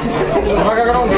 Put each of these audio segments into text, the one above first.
Uwaga gorąco.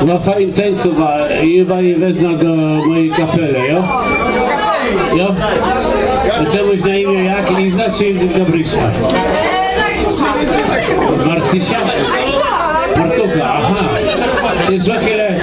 Vad fint tänkt så var i varje vecka med kaffe, ja? Ja? Czemuś na imię jak? Liza czy Gabrysia? Martysia? Martucha, aha. Jest za chwilę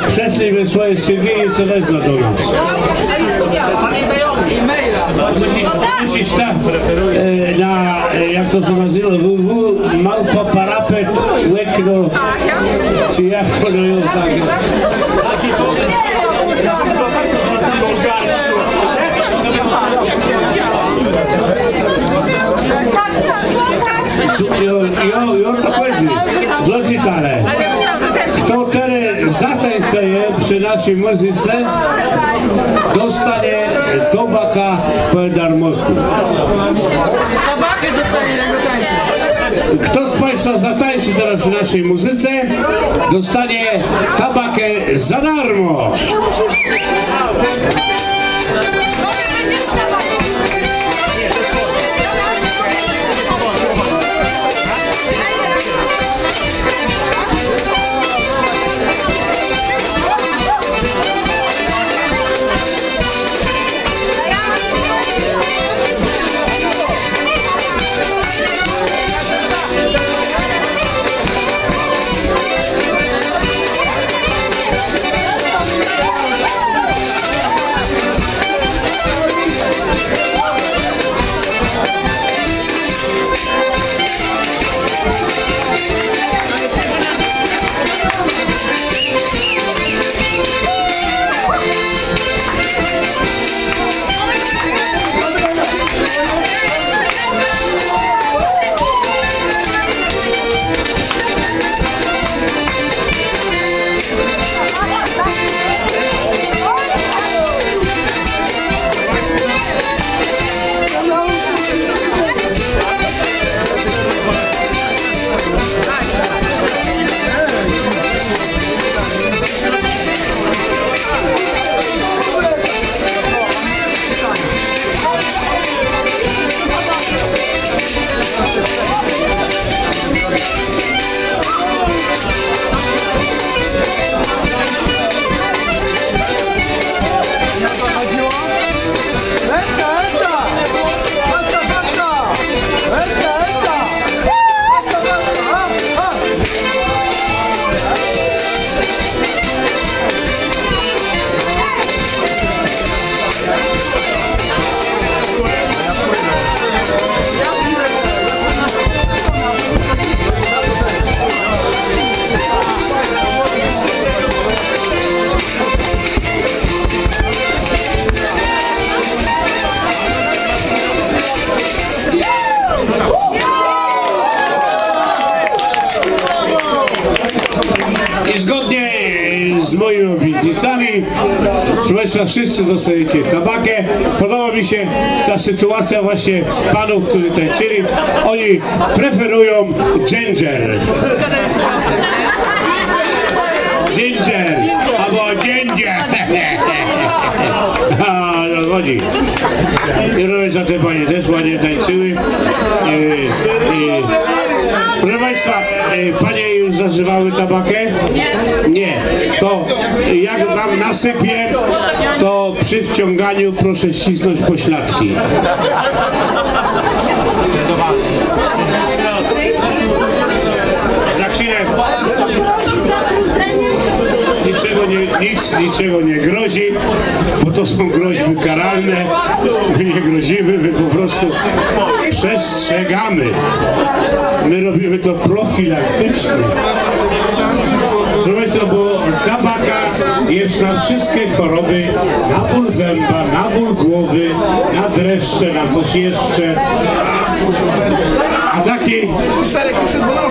przeszliśmy swoje CV i co wezmę do nas. Musisz tak na, jak to się nazywa, www.małpa-parapet łekno, czy jak to ją tak. I on to chodzi. Zložitale. Kto teraz zatańcuje przy naszej muzyce, dostanie tobaka po darmoku. Kto z Państwa zatańczy teraz przy naszej muzyce, dostanie tabakę za darmo. I zgodnie z moimi obietnicami, proszę Państwa, wszyscy dostajecie tabakę. Podoba mi się ta sytuacja właśnie panów, którzy tańczyli. Oni preferują ginger. Ginger, albo ginger. Chodzi. I również za te panie też ładnie tańczyły. Proszę Państwa, panie już zażywały tabakę? Nie. To jak wam nasypię, to przy wciąganiu proszę ścisnąć pośladki. Za chwilę. Niczego nie grozi, bo to są groźby karalne. My nie grozimy, my po prostu przestrzegamy. My robimy to profilaktycznie. Proszę Państwa, bo tabaka jest na wszystkie choroby, na ból zęba, na ból głowy, na dreszcze, na coś jeszcze. A taki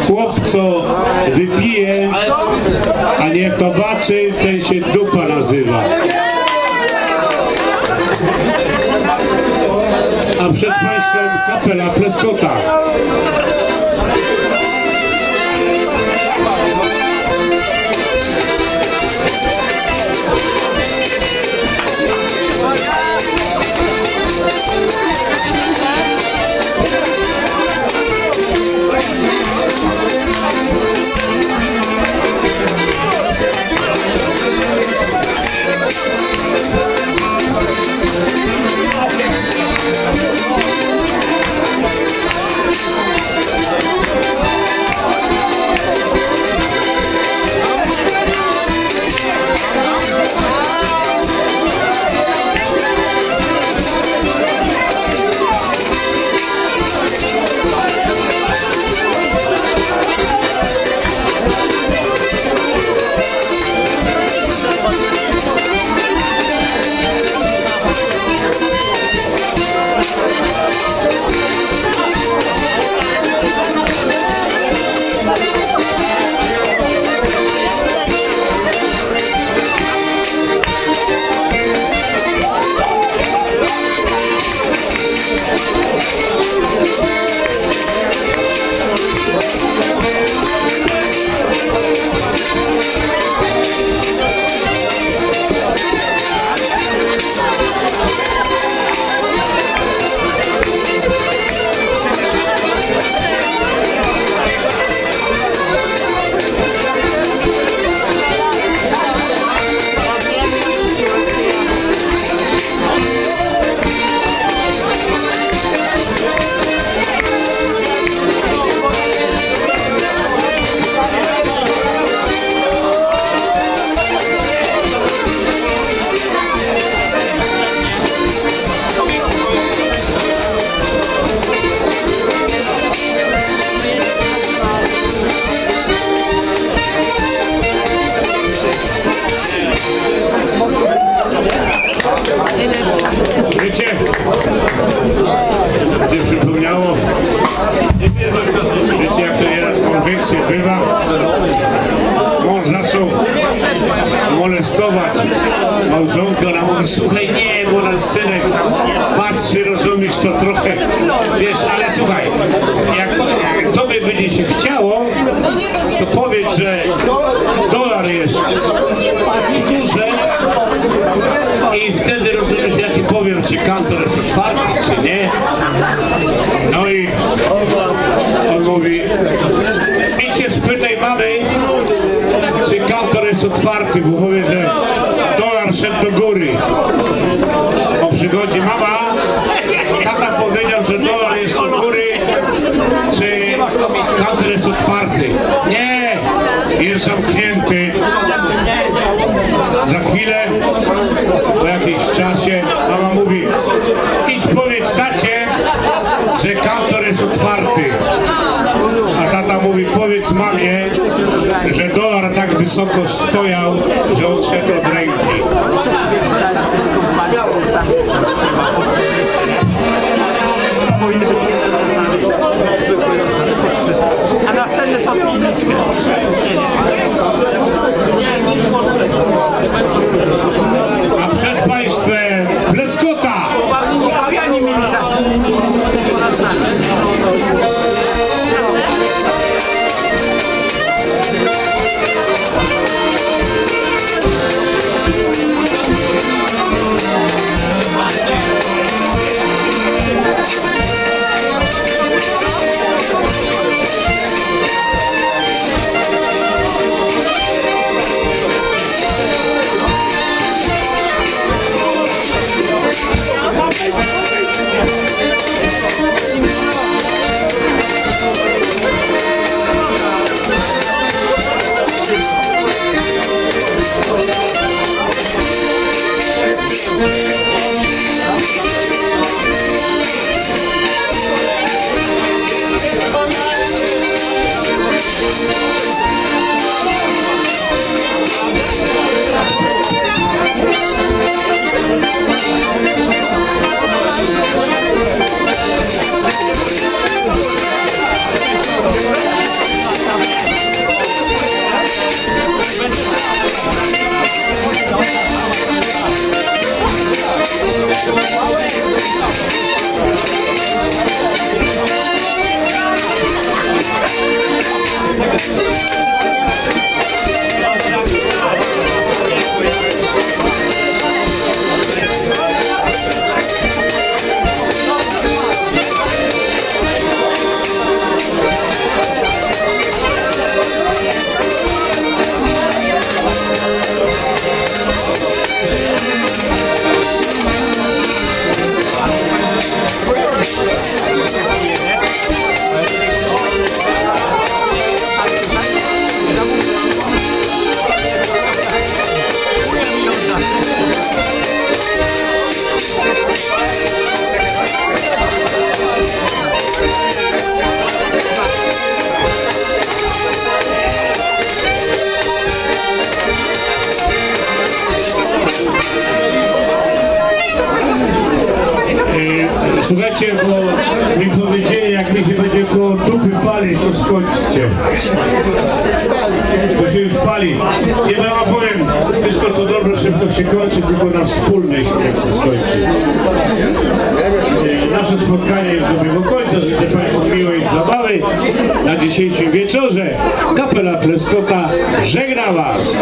chłop, co wypije, a nie tobaczy, ten się dupa nazywa. A przed Państwem kapela Prescotta. słuchaj, nie, bo nasz synek patrzy, rozumiesz, to trochę, wiesz, ale słuchaj, jak tobie będzie się chciało, to powiedz, że dolar jest duży i wtedy, rozumiesz, ja ci powiem, czy kantor jest otwarty, czy nie. No i on mówi, idźcie spytaj mamy, czy kantor jest otwarty, bo powie, że dolar szedł do góry. O przychodzi mama, tata powiedział, że dolar jest do góry, czy kantor jest otwarty. Nie, jest zamknięty. Za chwilę, po jakimś czasie, mama mówi, idź powiedz tacie, że kantor jest otwarty. A tata mówi, powiedz mamie, że dolar tak wysoko stojał, że odszedł od ręki. A następny podpilniczkę. A przed państwem Pleskota! Ja nie mieli czasu. Słuchajcie, bo mi powiedzieli, jak mi się będzie koło dupy palić, to skończcie. To się już pali. Nie wam powiem, wszystko co dobre szybko się kończy, tylko na wspólnej się skończy. Nasze spotkanie już dobiegło końca. Życzę Państwu miłej zabawy na dzisiejszym wieczorze. Kapela Pleskota żegna Was.